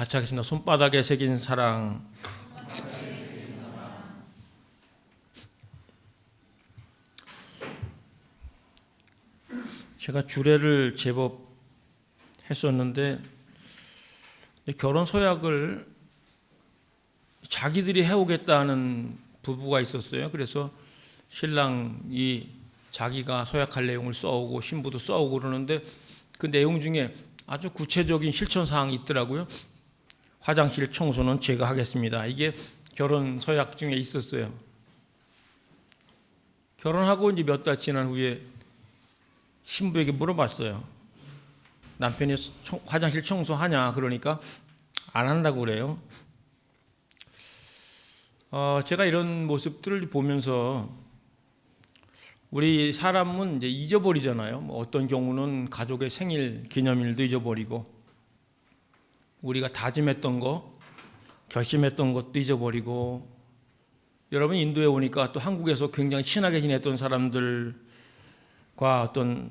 같이 하겠습니다. 손바닥에 새긴 사랑. 제가 주례를 제법 했었는데 결혼 서약을 자기들이 해오겠다는 부부가 있었어요. 그래서 신랑이 자기가 서약할 내용을 써오고 신부도 써오고 그러는데 그 내용 중에 아주 구체적인 실천 사항이 있더라고요. 화장실 청소는 제가 하겠습니다. 이게 결혼 서약 중에 있었어요. 결혼하고 이제 몇 달 지난 후에 신부에게 물어봤어요. 남편이 화장실 청소하냐? 그러니까 안 한다고 그래요. 제가 이런 모습들을 보면서 우리 사람은 이제 잊어버리잖아요. 어떤 경우는 가족의 생일 기념일도 잊어버리고 우리가 다짐했던 거, 결심했던 것도 잊어버리고 여러분 인도에 오니까 또 한국에서 굉장히 친하게 지냈던 사람들과 어떤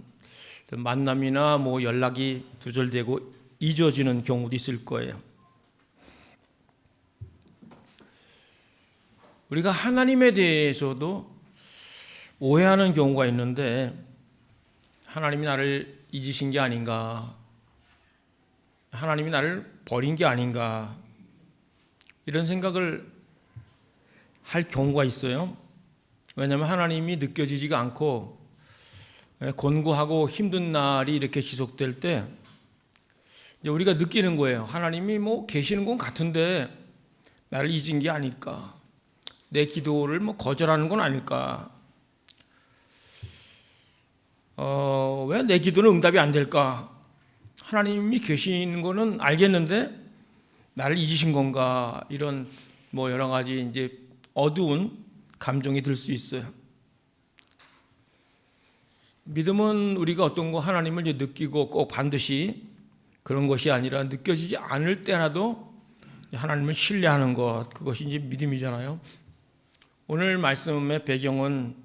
만남이나 뭐 연락이 두절되고 잊어지는 경우도 있을 거예요. 우리가 하나님에 대해서도 오해하는 경우가 있는데 하나님이 나를 잊으신 게 아닌가, 하나님이 나를 버린 게 아닌가 이런 생각을 할 경우가 있어요. 왜냐하면 하나님이 느껴지지가 않고 곤고하고 힘든 날이 이렇게 지속될 때 이제 우리가 느끼는 거예요. 하나님이 뭐 계시는 건 같은데 나를 잊은 게 아닐까, 내 기도를 뭐 거절하는 건 아닐까, 왜 내 기도는 응답이 안 될까? 하나님이 계시는 거는 알겠는데 나를 잊으신 건가? 이런 뭐 여러 가지 이제 어두운 감정이 들 수 있어요. 믿음은 우리가 어떤 거 하나님을 이제 느끼고 꼭 반드시 그런 것이 아니라 느껴지지 않을 때라도 하나님을 신뢰하는 것, 그것이 이제 믿음이잖아요. 오늘 말씀의 배경은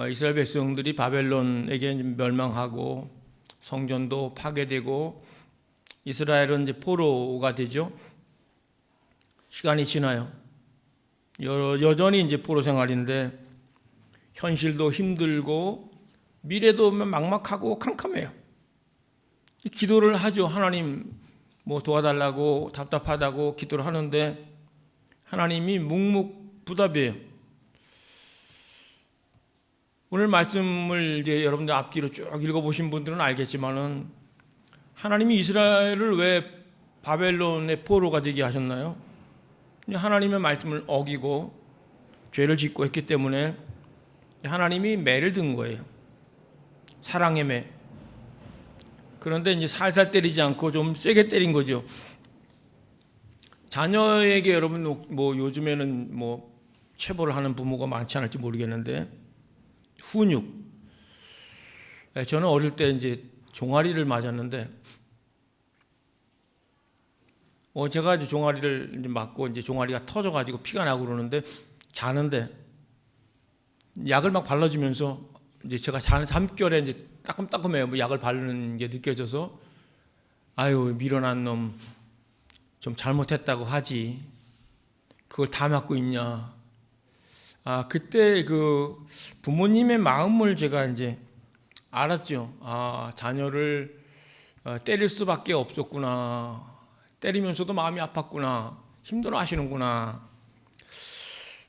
이스라엘 백성들이 바벨론에게 멸망하고 성전도 파괴되고 이스라엘은 이제 포로가 되죠. 시간이 지나요. 여전히 이제 포로 생활인데 현실도 힘들고 미래도 막막하고 캄캄해요. 기도를 하죠. 하나님 뭐 도와달라고 답답하다고 기도를 하는데 하나님이 묵묵부답이에요. 오늘 말씀을 이제 여러분들 앞뒤로 쭉 읽어보신 분들은 알겠지만은 하나님이 이스라엘을 왜 바벨론의 포로가 되게 하셨나요? 하나님의 말씀을 어기고 죄를 짓고 했기 때문에 하나님이 매를 든 거예요. 사랑의 매. 그런데 이제 살살 때리지 않고 좀 세게 때린 거죠. 자녀에게 여러분 뭐 요즘에는 뭐 체벌을 하는 부모가 많지 않을지 모르겠는데 훈육. 저는 어릴 때 이제 종아리를 맞았는데 제가 이제 종아리를 이제 맞고 이제 종아리가 터져가지고 피가 나고 그러는데 자는데 약을 막 발라주면서 이제 제가 자는 잠결에 이제 따끔따끔해요. 뭐 약을 바르는 게 느껴져서 아유 미련한 놈 좀 잘못했다고 하지 그걸 다 맞고 있냐. 그때 그 부모님의 마음을 제가 이제 알았죠. 자녀를 때릴 수밖에 없었구나. 때리면서도 마음이 아팠구나. 힘들어 하시는구나.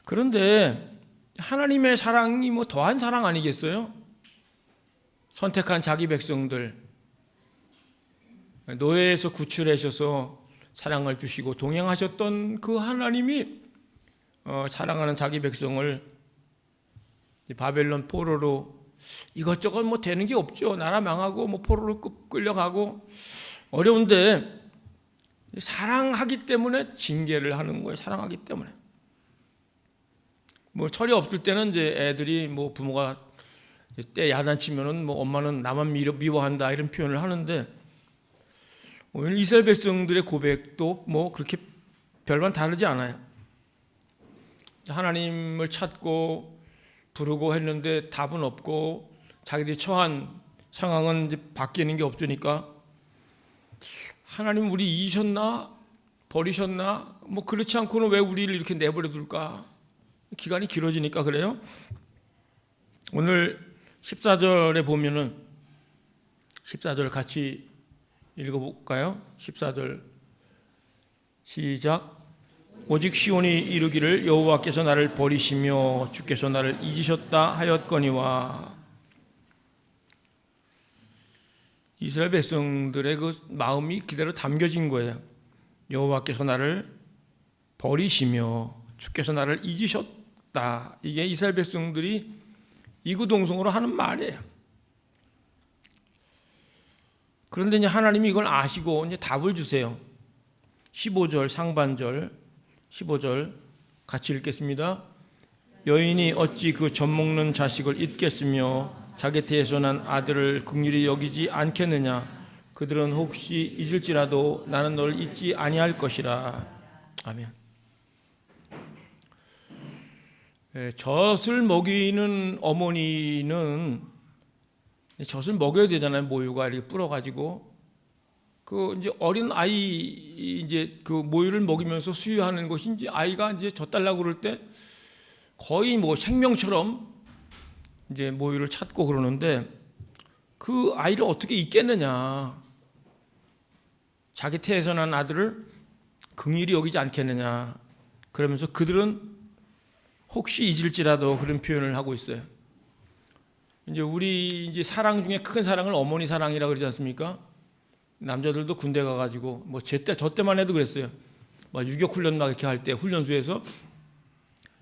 그런데 하나님의 사랑이 뭐 더한 사랑 아니겠어요? 선택한 자기 백성들 노예에서 구출하셔서 사랑을 주시고 동행하셨던 그 하나님이 사랑하는 자기 백성을 바벨론 포로로 이것저것 뭐 되는 게 없죠. 나라 망하고 뭐 포로로 끌려가고 어려운데 사랑하기 때문에 징계를 하는 거예요. 사랑하기 때문에. 뭐 철이 없을 때는 이제 애들이 뭐 부모가 때 야단치면은 뭐 엄마는 나만 미워한다 이런 표현을 하는데 오늘 이스라엘 백성들의 고백도 뭐 그렇게 별반 다르지 않아요. 하나님을 찾고 부르고 했는데 답은 없고 자기들이 처한 상황은 이제 바뀌는 게 없으니까 하나님 우리 잊으셨나? 버리셨나? 뭐 그렇지 않고는 왜 우리를 이렇게 내버려 둘까? 기간이 길어지니까 그래요. 오늘 14절에 보면은 14절 같이 읽어볼까요? 14절 시작. 오직 시온이 이르기를 여호와께서 나를 버리시며 주께서 나를 잊으셨다 하였거니와. 이스라엘 백성들의 그 마음이 그대로 담겨진 거예요. 여호와께서 나를 버리시며 주께서 나를 잊으셨다. 이게 이스라엘 백성들이 이구동성으로 하는 말이에요. 그런데 이제 하나님이 이걸 아시고 이제 답을 주세요. 15절 상반절 15절 같이 읽겠습니다. 여인이 어찌 그 젖먹는 자식을 잊겠으며 자기 태에서 난 아들을 긍휼히 여기지 않겠느냐. 그들은 혹시 잊을지라도 나는 너를 잊지 아니할 것이라. 아멘. 젖을 먹이는 어머니는 젖을 먹여야 되잖아요. 모유가 이렇게 불어가지고 그 이제 어린 아이 이제 그 모유를 먹이면서 수유하는 것이 이제 아이가 이제 젖 달라고 그럴 때 거의 뭐 생명처럼 이제 모유를 찾고 그러는데 그 아이를 어떻게 잊겠느냐. 자기 태에서 난 아들을 긍휼히 여기지 않겠느냐. 그러면서 그들은 혹시 잊을지라도 그런 표현을 하고 있어요. 이제 우리 이제 사랑 중에 큰 사랑을 어머니 사랑이라 그러지 않습니까? 남자들도 군대 가가지고 뭐 저 때만 해도 그랬어요. 막 유격 훈련 막 이렇게 할 때 훈련소에서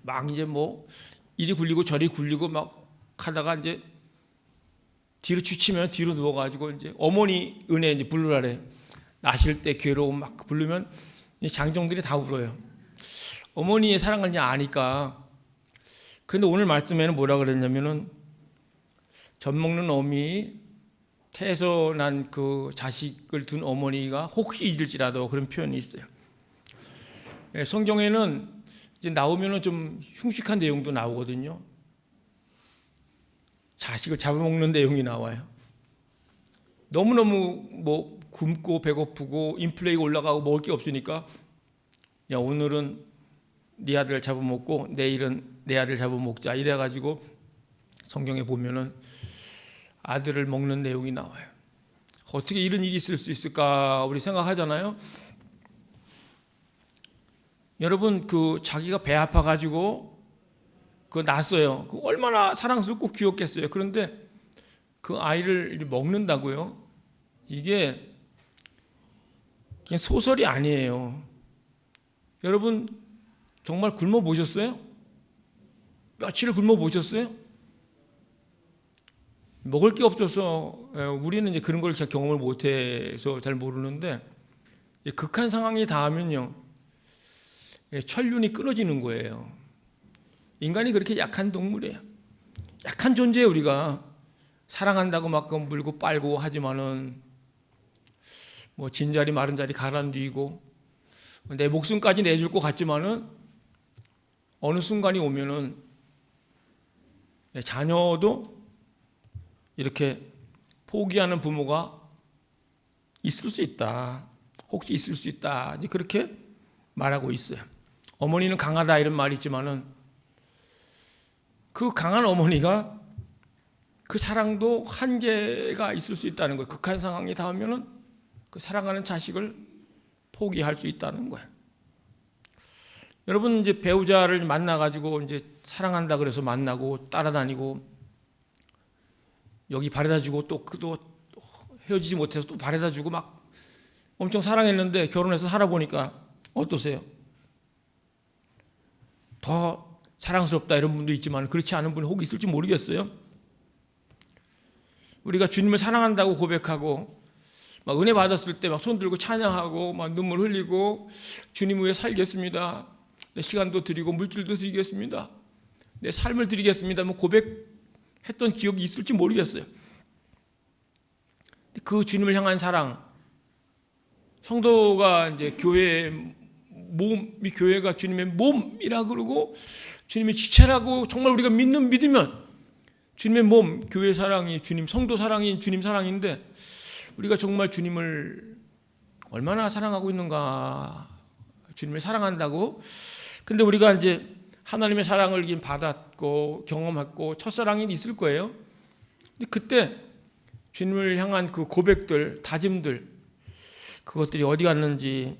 막 이제 뭐 이리 굴리고 저리 굴리고 막 하다가 이제 뒤로 취치면 뒤로 누워가지고 이제 어머니 은혜 이제 부르라래. 나실 때 괴로움 막 부르면 장정들이 다 울어요. 어머니의 사랑을 이제 아니까. 그런데 오늘 말씀에는 뭐라 그랬냐면은 젖 먹는 어미 태에서 난 그 자식을 둔 어머니가 혹시 잊을지라도 그런 표현이 있어요. 성경에는 이제 나오면은 좀 흉측한 내용도 나오거든요. 자식을 잡아먹는 내용이 나와요. 너무너무 뭐 굶고 배고프고 인플레이가 올라가고 먹을 게 없으니까 야 오늘은 네 아들 잡아먹고 내일은 내 아들 잡아먹자 이래가지고 성경에 보면은 아들을 먹는 내용이 나와요. 어떻게 이런 일이 있을 수 있을까 우리 생각하잖아요. 여러분 그 자기가 배 아파가지고 그 낳았어요. 그 얼마나 사랑스럽고 귀엽겠어요. 그런데 그 아이를 먹는다고요? 이게 그냥 소설이 아니에요. 여러분 정말 굶어 보셨어요? 며칠을 굶어 보셨어요? 먹을 게 없어서 우리는 이제 그런 걸 잘 경험을 못해서 잘 모르는데 극한 상황이 닿으면요 천륜이 끊어지는 거예요. 인간이 그렇게 약한 동물이에요. 약한 존재예요. 우리가 사랑한다고 막 물고 빨고 하지만은 뭐 진자리 마른 자리 가라앉히고 내 목숨까지 내줄 것 같지만은 어느 순간이 오면은 자녀도 이렇게 포기하는 부모가 있을 수 있다. 혹시 있을 수 있다. 이제 그렇게 말하고 있어요. 어머니는 강하다 이런 말이 있지만은 그 강한 어머니가 그 사랑도 한계가 있을 수 있다는 거예요. 극한 상황이 닿으면은 그 사랑하는 자식을 포기할 수 있다는 거예요. 여러분 이제 배우자를 만나가지고 이제 사랑한다 그래서 만나고 따라다니고 여기 바래다주고 또 헤어지지 못해서 또 바래다주고 막 엄청 사랑했는데 결혼해서 살아보니까 어떠세요? 더 사랑스럽다 이런 분도 있지만 그렇지 않은 분이 혹 있을지 모르겠어요. 우리가 주님을 사랑한다고 고백하고 막 은혜 받았을 때 막 손 들고 찬양하고 막 눈물 흘리고 주님 위해 살겠습니다. 내 시간도 드리고 물질도 드리겠습니다. 내 삶을 드리겠습니다. 뭐 고백했던 기억이 있을지 모르겠어요. 그 주님을 향한 사랑, 성도가 이제 교회의 몸, 교회가 주님의 몸이라 그러고 주님의 지체라고 정말 우리가 믿으면 주님의 몸, 교회 사랑이 주님, 성도 사랑이 주님 사랑인데 우리가 정말 주님을 얼마나 사랑하고 있는가 주님을 사랑한다고. 근데 우리가 이제 하나님의 사랑을 받았고 경험했고 첫사랑이 있을 거예요. 근데 그때 주님을 향한 그 고백들, 다짐들, 그것들이 어디 갔는지.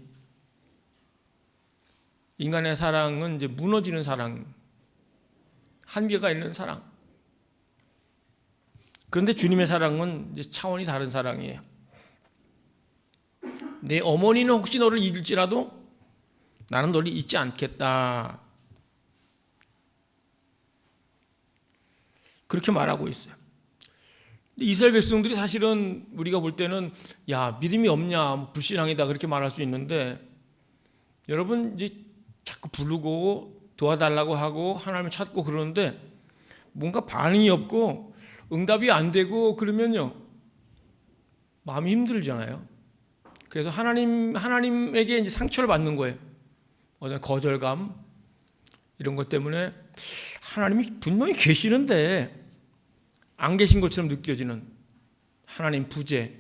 인간의 사랑은 이제 무너지는 사랑, 한계가 있는 사랑. 그런데 주님의 사랑은 이제 차원이 다른 사랑이에요. 내 어머니는 혹시 너를 잊을지라도 나는 너를 잊지 않겠다. 그렇게 말하고 있어요. 이스라엘 백성들이 사실은 우리가 볼 때는 야, 믿음이 없냐, 불신앙이다 그렇게 말할 수 있는데, 여러분 이제 자꾸 부르고 도와달라고 하고 하나님을 찾고 그러는데 뭔가 반응이 없고 응답이 안 되고 그러면요, 마음이 힘들잖아요. 그래서 하나님에게 이제 상처를 받는 거예요. 어떤 거절감 이런 것 때문에 하나님이 분명히 계시는데 안 계신 것처럼 느껴지는 하나님 부재,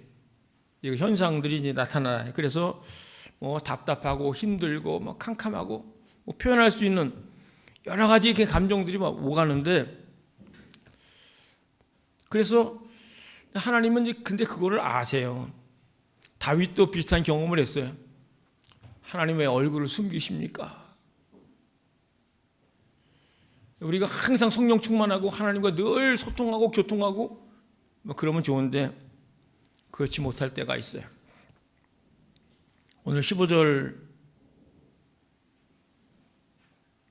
이 현상들이 이제 나타나요. 그래서 뭐 답답하고 힘들고 뭐 캄캄하고 뭐 표현할 수 있는 여러 가지 이렇게 감정들이 막 오가는데, 그래서 하나님은 이제 근데 그거를 아세요. 다윗도 비슷한 경험을 했어요. 하나님 왜 얼굴을 숨기십니까? 우리가 항상 성령 충만하고 하나님과 늘 소통하고 교통하고 뭐 그러면 좋은데 그렇지 못할 때가 있어요. 오늘 15절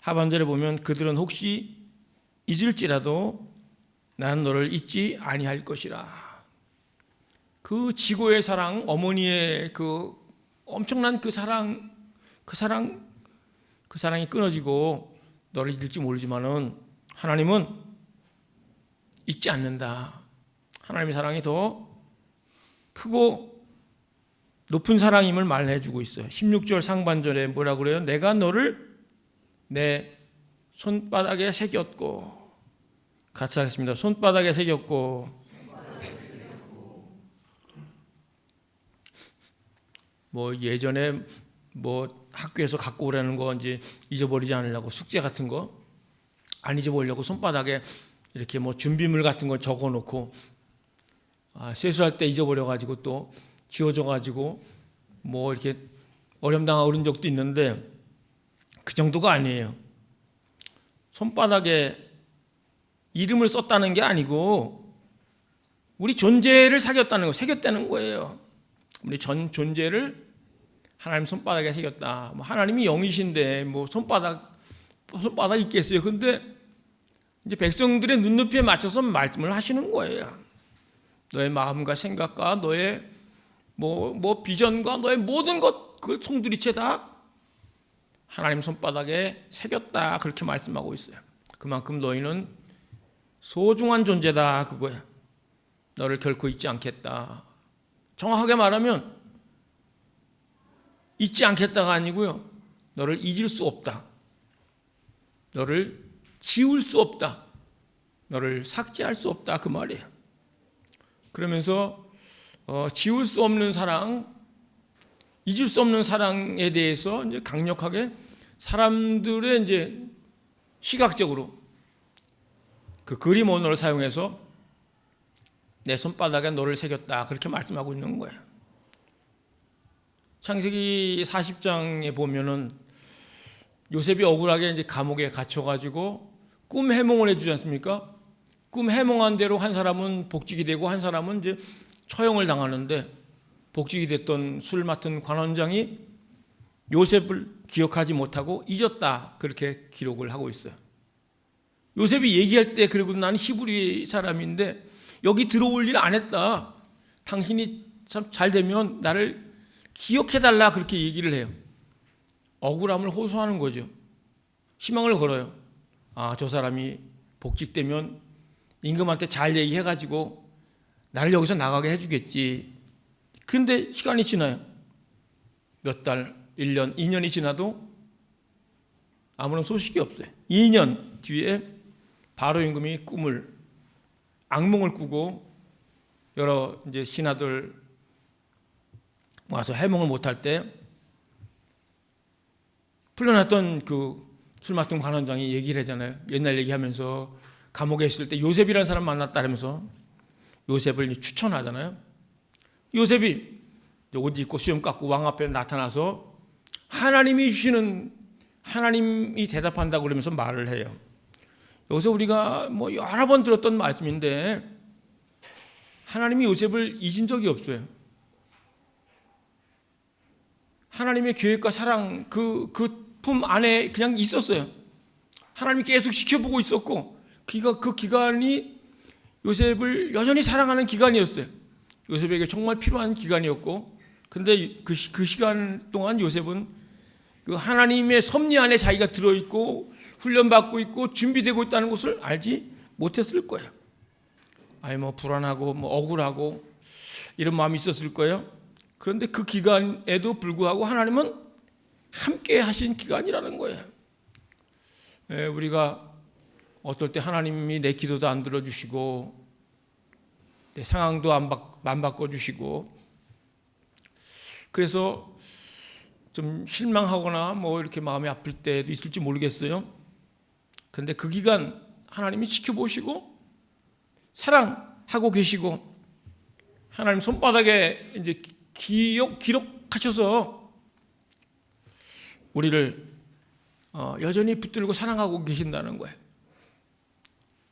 하반절에 보면 그들은 혹시 잊을지라도 나는 너를 잊지 아니할 것이라. 그 지고의 사랑, 어머니의 그 엄청난 그 사랑이 끊어지고 너를 잊을지 모르지만은 하나님은 잊지 않는다. 하나님의 사랑이 더 크고 높은 사랑임을 말해주고 있어요. 16절 상반절에 뭐라고 그래요? 내가 너를 내 손바닥에 새겼고. 같이 하겠습니다. 손바닥에 새겼고. 뭐 예전에 뭐 학교에서 갖고 오라는 거 이제 잊어버리지 않으려고 숙제 같은 거 안 잊어버리려고 손바닥에 이렇게 뭐 준비물 같은 거 적어놓고 세수할 때 잊어버려가지고 또 지워져가지고 뭐 이렇게 어려움당하고 그런 적도 있는데 그 정도가 아니에요. 손바닥에 이름을 썼다는 게 아니고 우리 존재를 새겼다는 거예요. 우리 전 존재를 하나님 손바닥에 새겼다. 뭐 하나님이 영이신데 뭐 손바닥 있겠어요. 근데 이제 백성들의 눈높이에 맞춰서 말씀을 하시는 거예요. 너의 마음과 생각과 너의 뭐 비전과 너의 모든 것 그 송두리째 다 하나님 손바닥에 새겼다. 그렇게 말씀하고 있어요. 그만큼 너희는 소중한 존재다 그거야. 너를 결코 잊지 않겠다. 정확하게 말하면 잊지 않겠다가 아니고요, 너를 잊을 수 없다. 너를 지울 수 없다. 너를 삭제할 수 없다 그 말이에요. 그러면서 지울 수 없는 사랑, 잊을 수 없는 사랑에 대해서 이제 강력하게 사람들의 이제 시각적으로 그 그림 언어를 사용해서 내 손바닥에 너를 새겼다 그렇게 말씀하고 있는 거예요. 창세기 40장에 보면은 요셉이 억울하게 이제 감옥에 갇혀가지고 꿈 해몽을 해주지 않습니까? 꿈 해몽한 대로 한 사람은 복직이 되고 한 사람은 이제 처형을 당하는데, 복직이 됐던 술 맡은 관원장이 요셉을 기억하지 못하고 잊었다 그렇게 기록을 하고 있어요. 요셉이 얘기할 때 그리고 나는 히브리 사람인데 여기 들어올 일 안 했다. 당신이 참 잘 되면 나를 기억해달라 그렇게 얘기를 해요. 억울함을 호소하는 거죠. 희망을 걸어요. 저 사람이 복직되면 임금한테 잘 얘기해가지고 나를 여기서 나가게 해주겠지. 그런데 시간이 지나요. 몇 달, 1년, 2년이 지나도 아무런 소식이 없어요. 2년 뒤에 바로 임금이 악몽을 꾸고 여러 이제 신하들 와서 해몽을 못할 때 풀려났던 그 술 맡은 관원장이 얘기를 하잖아요. 옛날 얘기하면서 감옥에 있을 때 요셉이라는 사람 만났다면서 요셉을 추천하잖아요. 요셉이 옷 입고 수염 깎고 왕 앞에 나타나서 하나님이 주시는, 하나님이 대답한다고 그러면서 말을 해요. 여기서 우리가 뭐 여러 번 들었던 말씀인데 하나님이 요셉을 잊은 적이 없어요. 하나님의 계획과 사랑 그 품 안에 그냥 있었어요. 하나님이 계속 지켜보고 있었고 그 기간이 요셉을 여전히 사랑하는 기간이었어요. 요셉에게 정말 필요한 기간이었고, 근데 그 시간 동안 요셉은 그 하나님의 섭리 안에 자기가 들어있고 훈련받고 있고 준비되고 있다는 것을 알지 못했을 거예요. 아니 뭐 불안하고 뭐 억울하고 이런 마음이 있었을 거예요. 그런데 그 기간에도 불구하고 하나님은 함께 하신 기간이라는 거예요. 우리가 어떨 때 하나님이 내 기도도 안 들어주시고 내 상황도 안 바꿔주시고 그래서 좀 실망하거나 뭐 이렇게 마음이 아플 때도 있을지 모르겠어요. 그런데 그 기간 하나님이 지켜보시고 사랑하고 계시고 하나님 손바닥에 이제 기록하셔서 우리를 여전히 붙들고 사랑하고 계신다는 거예요.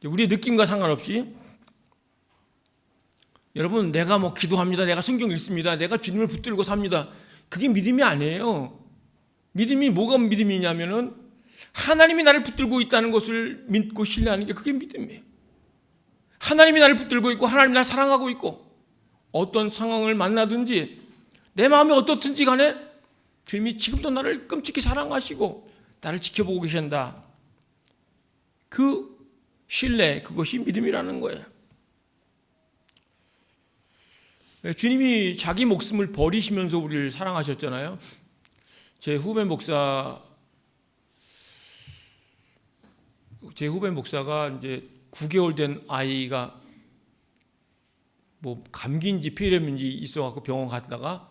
우리의 느낌과 상관없이 여러분, 내가 뭐 기도합니다, 내가 성경 읽습니다, 내가 주님을 붙들고 삽니다, 그게 믿음이 아니에요. 믿음이 뭐가 믿음이냐면은 하나님이 나를 붙들고 있다는 것을 믿고 신뢰하는 게 그게 믿음이에요. 하나님이 나를 붙들고 있고 하나님이 나를 사랑하고 있고 어떤 상황을 만나든지 내 마음이 어떻든지 간에 주님이 지금도 나를 끔찍히 사랑하시고 나를 지켜보고 계신다. 그 신뢰, 그것이 믿음이라는 거예요. 주님이 자기 목숨을 버리시면서 우리를 사랑하셨잖아요. 제 후배 목사가 이제 9개월 된 아이가 뭐 감기인지 폐렴인지 있어갖고 병원 갔다가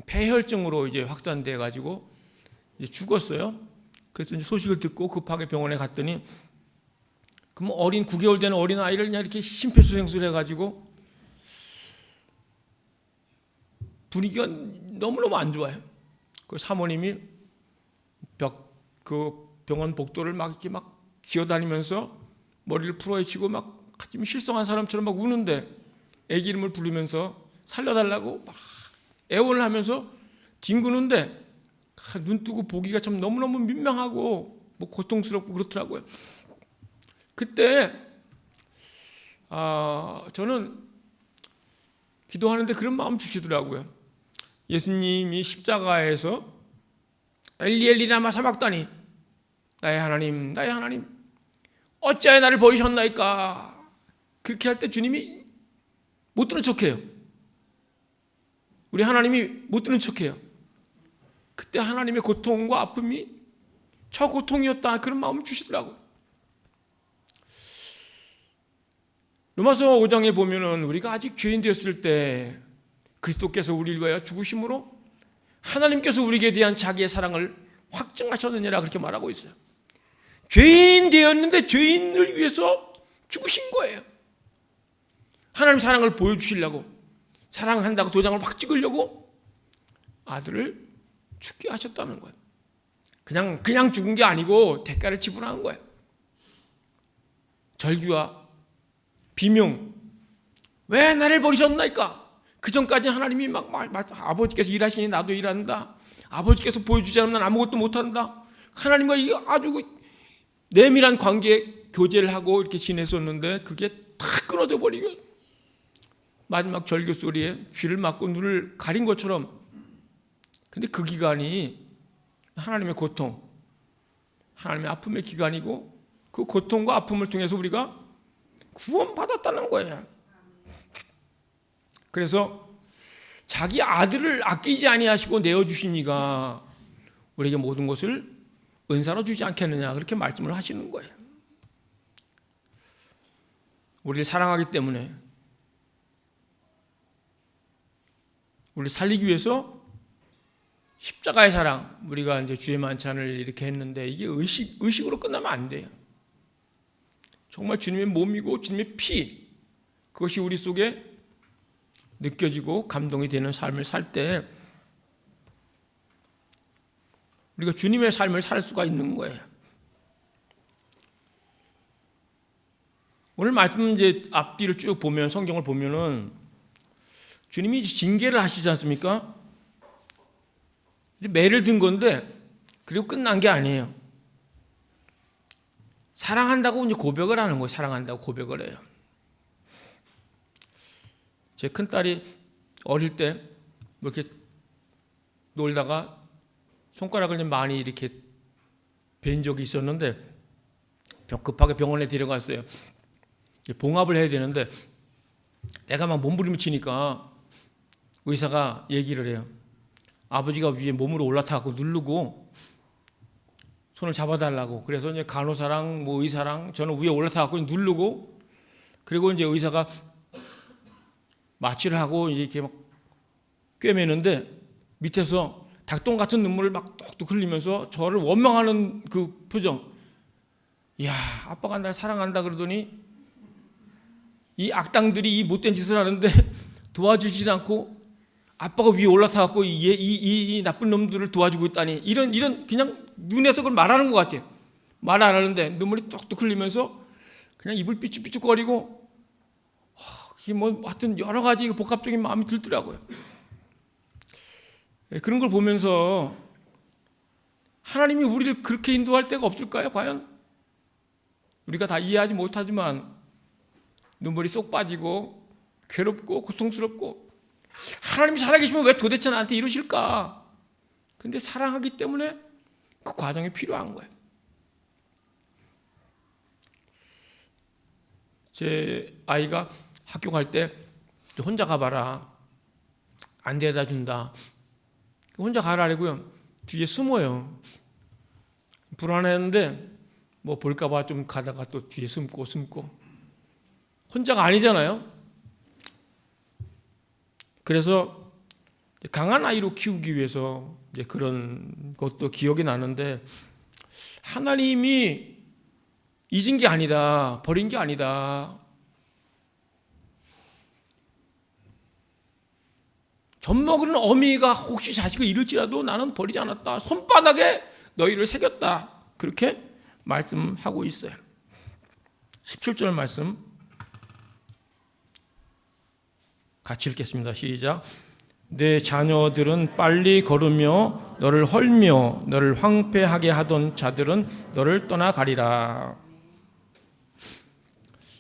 폐혈증으로 이제 확산돼 가지고 이제 죽었어요. 그래서 이제 소식을 듣고 급하게 병원에 갔더니 그럼 9개월 된 어린 아이를 그냥 이렇게 심폐소생술 해가지고 분위기가 너무너무 안 좋아요. 그 사모님이 그 병원 복도를 막 이렇게 막 기어다니면서 머리를 풀어헤치고 막 가슴이 실성한 사람처럼 막 우는데 애기 이름을 부르면서 살려달라고 막 애원을 하면서 뒹구는데 눈 뜨고 보기가 참 너무너무 민망하고 뭐 고통스럽고 그렇더라고요. 그때 저는 기도하는데 그런 마음 주시더라고요. 예수님이 십자가에서 엘리 엘리 라마 사박다니, 나의 하나님 나의 하나님 어찌하여 나를 버리셨나이까, 그렇게 할 때 주님이 못 들은 척해요. 우리 하나님이 못 들은 척해요. 그때 하나님의 고통과 아픔이 저 고통이었다, 그런 마음을 주시더라고요. 로마서 5장에 보면은 우리가 아직 죄인 되었을 때 그리스도께서 우리를 위하여 죽으심으로 하나님께서 우리에게 대한 자기의 사랑을 확증하셨느니라, 그렇게 말하고 있어요. 죄인 되었는데 죄인을 위해서 죽으신 거예요. 하나님 사랑을 보여주시려고, 사랑한다고 도장을 확 찍으려고 아들을 죽게 하셨다는 거예요. 그냥 죽은 게 아니고 대가를 지불한 거예요. 절규와 비명, 왜 나를 버리셨나이까? 그 전까지 하나님이 막 아버지께서 일하시니 나도 일한다, 아버지께서 보여주지 않으면 난 아무것도 못한다, 하나님과 이 아주 내밀한 관계 교제를 하고 이렇게 지냈었는데 그게 탁 끊어져 버리고 마지막 절규 소리에 귀를 막고 눈을 가린 것처럼. 근데 그 기간이 하나님의 고통, 하나님의 아픔의 기간이고 그 고통과 아픔을 통해서 우리가 구원받았다는 거예요. 그래서 자기 아들을 아끼지 아니하시고 내어주시니가 우리에게 모든 것을 은사로 주지 않겠느냐, 그렇게 말씀을 하시는 거예요. 우리를 사랑하기 때문에, 우리를 살리기 위해서 십자가의 사랑, 우리가 이제 주의 만찬을 이렇게 했는데 이게 의식으로 끝나면 안 돼요. 정말 주님의 몸이고 주님의 피, 그것이 우리 속에 느껴지고 감동이 되는 삶을 살 때 우리가 주님의 삶을 살 수가 있는 거예요. 오늘 말씀 이제 앞뒤를 쭉 보면, 성경을 보면은 주님이 징계를 하시지 않습니까? 매를 든 건데 그리고 끝난 게 아니에요. 사랑한다고 이제 고백을 하는 거예요. 사랑한다고 고백을 해요. 제 큰딸이 어릴 때 뭐 이렇게 놀다가 손가락을 좀 많이 이렇게 벤 적이 있었는데 급하게 병원에 데려갔어요. 봉합을 해야 되는데 애가 막 몸부림치니까 의사가 얘기를 해요. 아버지가 위에 몸으로 올라타고 누르고 손을 잡아달라고. 그래서 이제 간호사랑 뭐 의사랑 저는 위에 올라타고 누르고, 그리고 이제 의사가 마취를 하고 이제 이렇게 막 꿰매는데 밑에서 닭똥 같은 눈물을 막 뚝뚝 흘리면서 저를 원망하는 그 표정. 이야, 아빠가 날 사랑한다 그러더니 이 악당들이 이 못된 짓을 하는데 도와주지 않고 아빠가 위에 올라타갖고 이 나쁜 놈들을 도와주고 있다니, 이런 그냥 눈에서 그걸 말하는 것 같아요. 말 안 하는데 눈물이 뚝뚝 흘리면서 그냥 입을 삐죽삐죽거리고, 이게 뭐 하여튼 여러 가지 복합적인 마음이 들더라고요. 그런 걸 보면서 하나님이 우리를 그렇게 인도할 때가 없을까요? 과연? 우리가 다 이해하지 못하지만 눈물이 쏙 빠지고 괴롭고 고통스럽고, 하나님이 살아계시면 왜 도대체 나한테 이러실까? 근데 사랑하기 때문에 그 과정이 필요한 거예요. 제 아이가 학교 갈 때 혼자 가봐라, 안 데려다 준다, 혼자 가라고요. 뒤에 숨어요. 불안했는데 뭐 볼까봐 좀 가다가 또 뒤에 숨고 혼자가 아니잖아요. 그래서 강한 아이로 키우기 위해서 이제 그런 것도 기억이 나는데, 하나님이 잊은 게 아니다, 버린 게 아니다. 젖먹이는 어미가 혹시 자식을 잃을지라도 나는 버리지 않았다. 손바닥에 너희를 새겼다. 그렇게 말씀하고 있어요. 17절 말씀 같이 읽겠습니다. 시작. 내 자녀들은 빨리 걸으며 너를 헐며 너를 황폐하게 하던 자들은 너를 떠나가리라.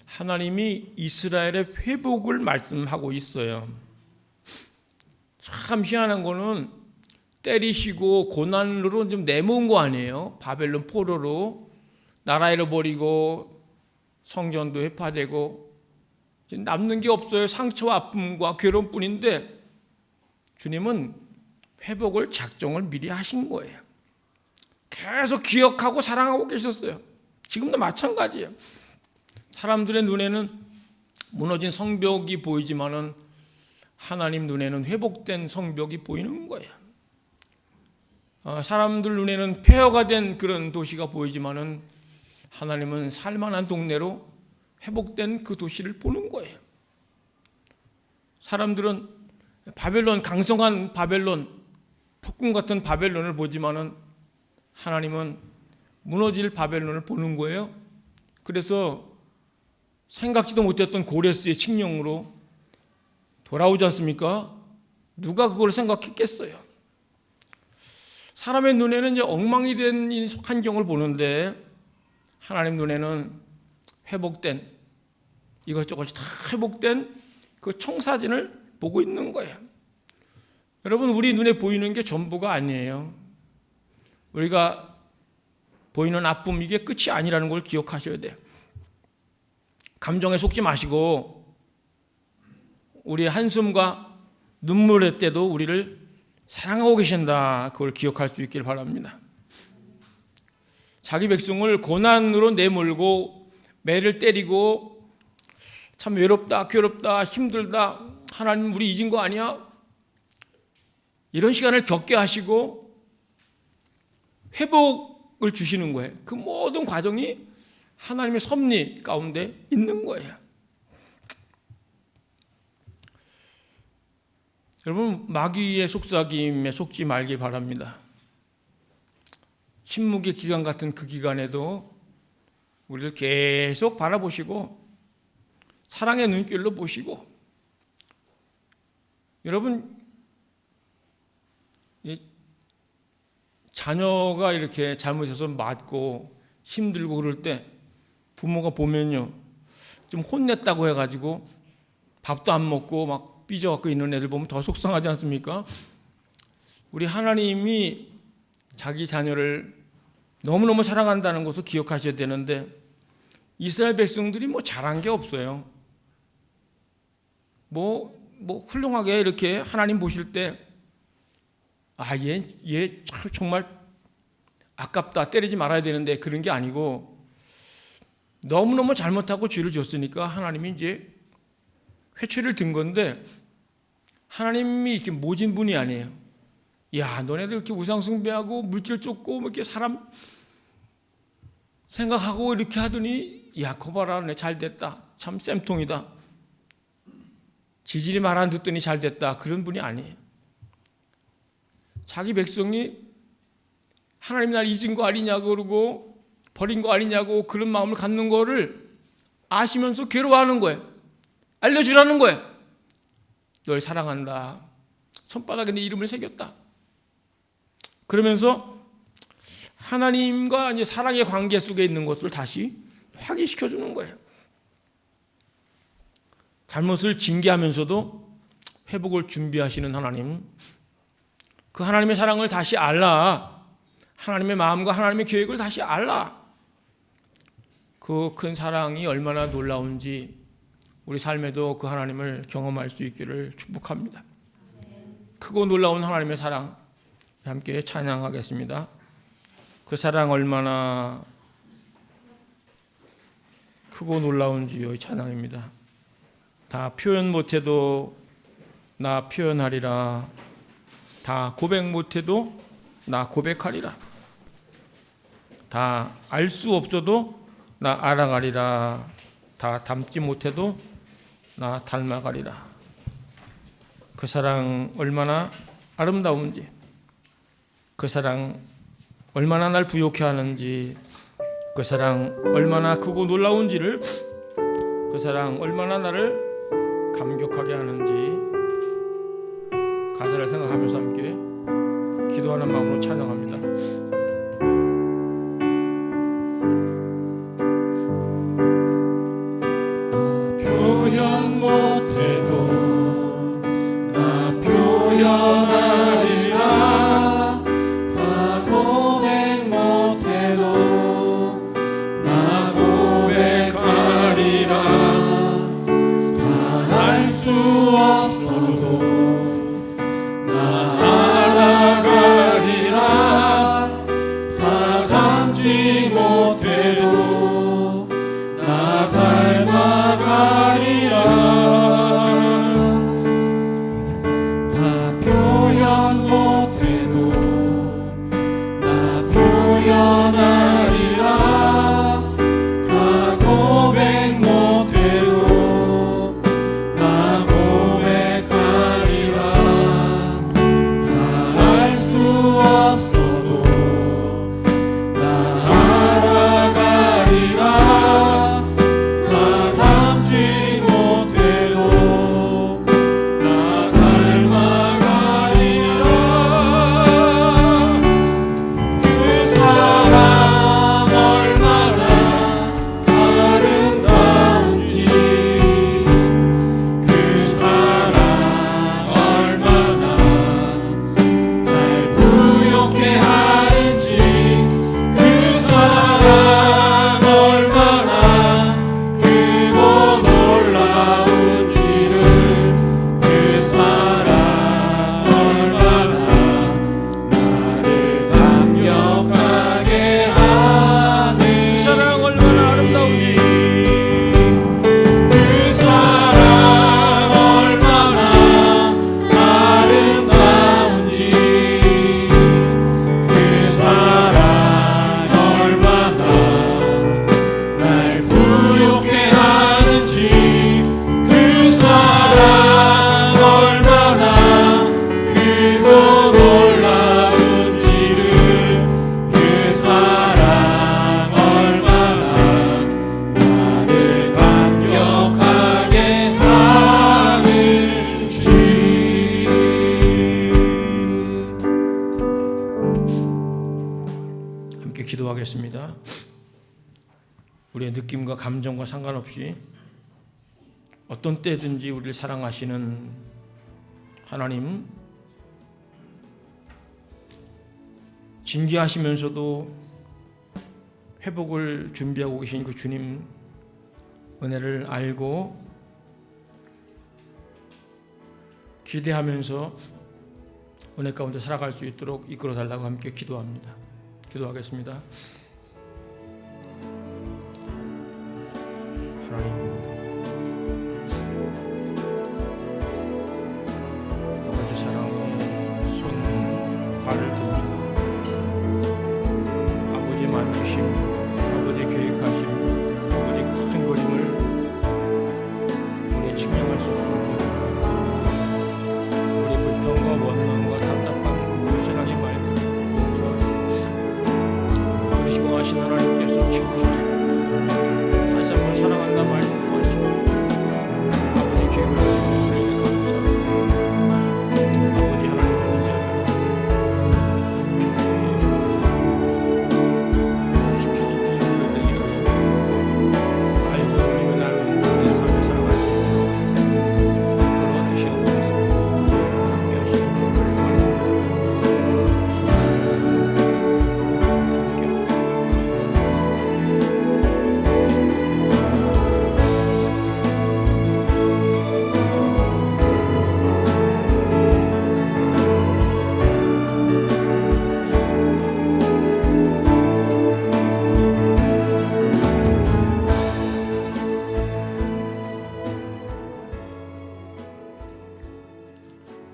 하나님이 이스라엘의 회복을 말씀하고 있어요. 참 희한한 거는 때리시고 고난으로 좀 내모은 거 아니에요. 바벨론 포로로 나라 잃어버리고 성전도 회파되고 남는 게 없어요. 상처와 아픔과 괴로움뿐인데 주님은 회복을 작정을 미리 하신 거예요. 계속 기억하고 사랑하고 계셨어요. 지금도 마찬가지예요. 사람들의 눈에는 무너진 성벽이 보이지만은 하나님 눈에는 회복된 성벽이 보이는 거예요. 사람들 눈에는 폐허가 된 그런 도시가 보이지만은 하나님은 살만한 동네로 회복된 그 도시를 보는 거예요. 사람들은 바벨론, 강성한 바벨론, 폭군 같은 바벨론을 보지만은 하나님은 무너질 바벨론을 보는 거예요. 그래서 생각지도 못했던 고레스의 칙령으로 돌아오지 않습니까? 누가 그걸 생각했겠어요? 사람의 눈에는 이제 엉망이 된 이 환경을 보는데 하나님 눈에는 회복된, 이것저것이 다 회복된 그 청사진을 보고 있는 거예요. 여러분, 우리 눈에 보이는 게 전부가 아니에요. 우리가 보이는 아픔, 이게 끝이 아니라는 걸 기억하셔야 돼요. 감정에 속지 마시고 우리의 한숨과 눈물의 때도 우리를 사랑하고 계신다, 그걸 기억할 수 있길 바랍니다. 자기 백성을 고난으로 내몰고 매를 때리고 참 외롭다, 괴롭다, 힘들다, 하나님 우리 잊은 거 아니야? 이런 시간을 겪게 하시고 회복을 주시는 거예요. 그 모든 과정이 하나님의 섭리 가운데 있는 거예요. 여러분, 마귀의 속삭임에 속지 말기 바랍니다. 침묵의 기간 같은 그 기간에도 우리를 계속 바라보시고 사랑의 눈길로 보시고, 여러분, 자녀가 이렇게 잘못해서 맞고 힘들고 그럴 때 부모가 보면요, 좀 혼냈다고 해가지고 밥도 안 먹고 막 삐져갖고 있는 애들 보면 더 속상하지 않습니까? 우리 하나님이 자기 자녀를 너무너무 사랑한다는 것을 기억하셔야 되는데, 이스라엘 백성들이 뭐 잘한 게 없어요. 뭐 훌륭하게 이렇게 하나님 보실 때, 얘 정말 아깝다, 때리지 말아야 되는데, 그런 게 아니고 너무너무 잘못하고 죄를 졌으니까 하나님이 이제 회초리를 든 건데, 하나님이 이렇게 모진 분이 아니에요. 야, 너네들 이렇게 우상 숭배하고 물질 쫓고 뭐 이렇게 사람 생각하고 이렇게 하더니, 야, 거봐라, 내 잘 됐다, 참 쌤통이다, 지질이 말 안 듣더니 잘 됐다, 그런 분이 아니에요. 자기 백성이 하나님 날 잊은 거 아니냐고 그러고 버린 거 아니냐고 그런 마음을 갖는 거를 아시면서 괴로워하는 거예요. 알려주라는 거예요. 널 사랑한다, 손바닥에 네 이름을 새겼다. 그러면서 하나님과 이제 사랑의 관계 속에 있는 것을 다시 확인시켜 주는 거예요. 잘못을 징계하면서도 회복을 준비하시는 하나님, 그 하나님의 사랑을 다시 알라, 하나님의 마음과 하나님의 계획을 다시 알라. 그 큰 사랑이 얼마나 놀라운지 우리 삶에도 그 하나님을 경험할 수 있기를 축복합니다. 크고 놀라운 하나님의 사랑 함께 찬양하겠습니다. 그 사랑 얼마나 크고 놀라운지요, 이 찬양입니다. 다 표현 못해도 나 표현하리라, 다 고백 못해도 나 고백하리라, 다 알 수 없어도 나 알아가리라, 다 닮지 못해도 나 닮아가리라. 그 사랑 얼마나 아름다운지, 그 사랑 얼마나 날 부욕해 하는지, 그 사랑 얼마나 크고 놀라운지를, 그 사랑 얼마나 나를 감격하게 하는지 가사를 생각하면서 함께 기도하는 마음으로 찬양합니다. 표현 못해도 나 표현하리라, 다 고백 못해도 나 고백하리라, 다 알 수 없어도 나 알아가리라, 기도하겠습니다. 우리의 느낌과 감정과 상관없이 어떤 때든지 우리를 사랑하시는 하나님, 징계하시면서도 회복을 준비하고 계신 그 주님 은혜를 알고 기대하면서 은혜 가운데 살아갈 수 있도록 이끌어 달라고 함께 기도합니다. 기도하겠습니다. 하나님, 아버지 사랑의 손 발을 듭니다. 아버지 만드심, 아버지 계획하심, 아버지 큰 그림을 우리 측량할 수 없는 우리 불평과 원망과 답답한 불신앙의 말들 용서하시고 그러시고 하신 하나님께서 키우셨습니다. 다시 한번 사랑한다 말씀하시고 아버지 계획을 주시니 감사합니다. 아버지 하나님을 의지합니다. 깊이 비밀되게 하시고 알고 우리는 알는 내 삶을 살아갈 수 있도록 도와주시옵소서. 함께 하시는 주를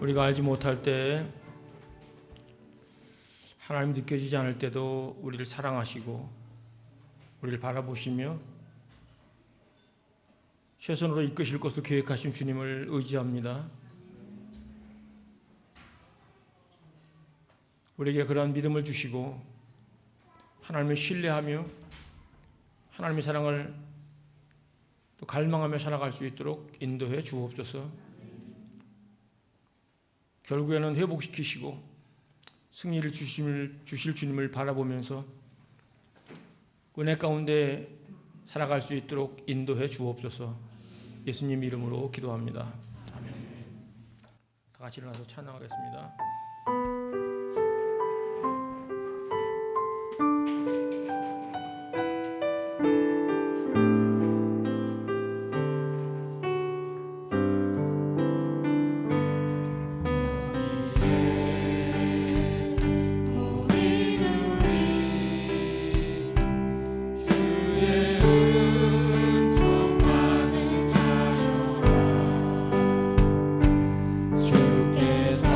우리가 알지 못할 때 하나님 느껴지지 않을 때도 우리를 사랑하시고 우리를 바라보시며 최선으로 이끄실 것을 계획하신 주님을 의지합니다. 우리에게 그러한 믿음을 주시고 하나님을 신뢰하며 하나님의 사랑을 또 갈망하며 살아갈 수 있도록 인도해 주옵소서. 결국에는 회복시키시고 승리를 주실 주님을 바라보면서 은혜 가운데 살아갈 수 있도록 인도해 주옵소서. 예수님 이름으로 기도합니다. 아멘. 다 같이 일어나서 찬양하겠습니다. 주께서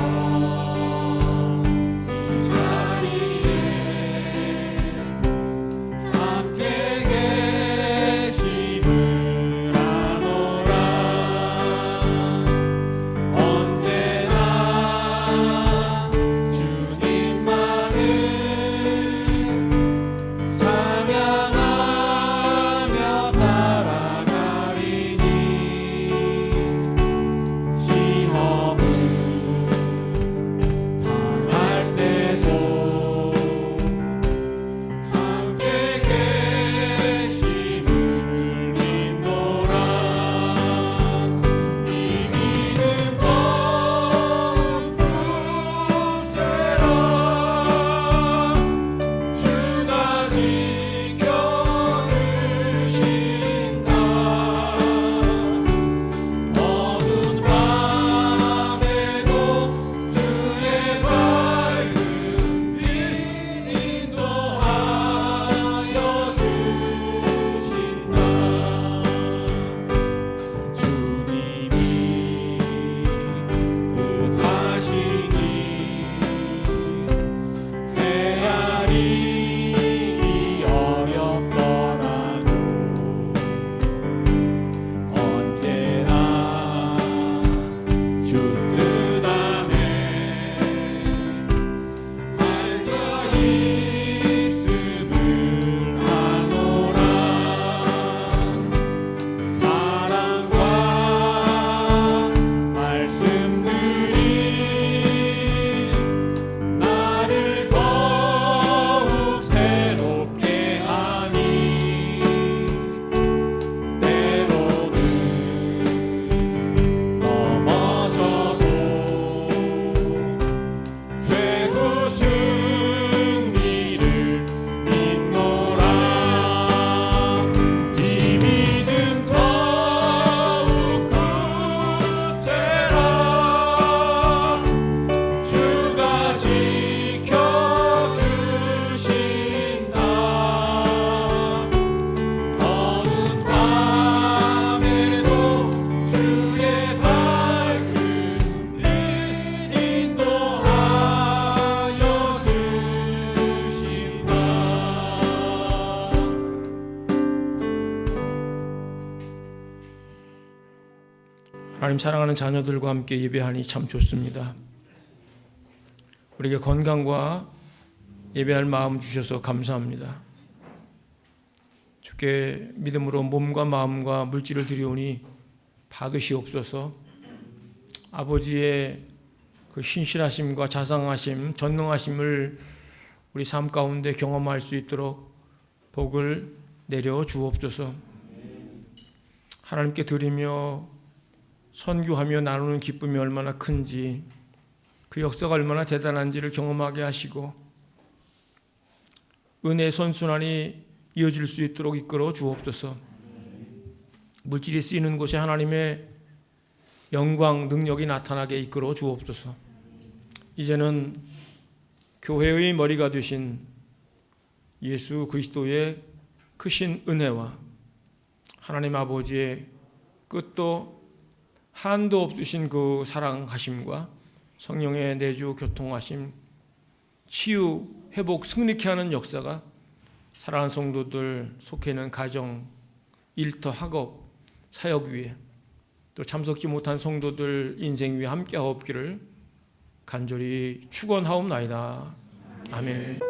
하나님 사랑하는 자녀들과 함께 예배하니 참 좋습니다. 우리에게 건강과 예배할 마음 주셔서 감사합니다. 주께 믿음으로 몸과 마음과 물질을 드리오니 받으시옵소서. 아버지의 그 신실하심과 자상하심, 전능하심을 우리 삶 가운데 경험할 수 있도록 복을 내려 주옵소서. 하나님께 드리며 선교하며 나누는 기쁨이 얼마나 큰지, 그 역사가 얼마나 대단한지를 경험하게 하시고 은혜의 선순환이 이어질 수 있도록 이끌어 주옵소서. 물질이 쓰이는 곳에 하나님의 영광, 능력이 나타나게 이끌어 주옵소서. 이제는 교회의 머리가 되신 예수 그리스도의 크신 은혜와 하나님 아버지의 끝도 한도 없으신 그 사랑하심과 성령의 내주 교통하심, 치유, 회복, 승리케 하는 역사가 사랑하는 성도들 속해 있는 가정, 일터, 학업, 사역 위에 또 참석지 못한 성도들 인생 위에 함께하옵기를 간절히 축원하옵나이다. 아멘.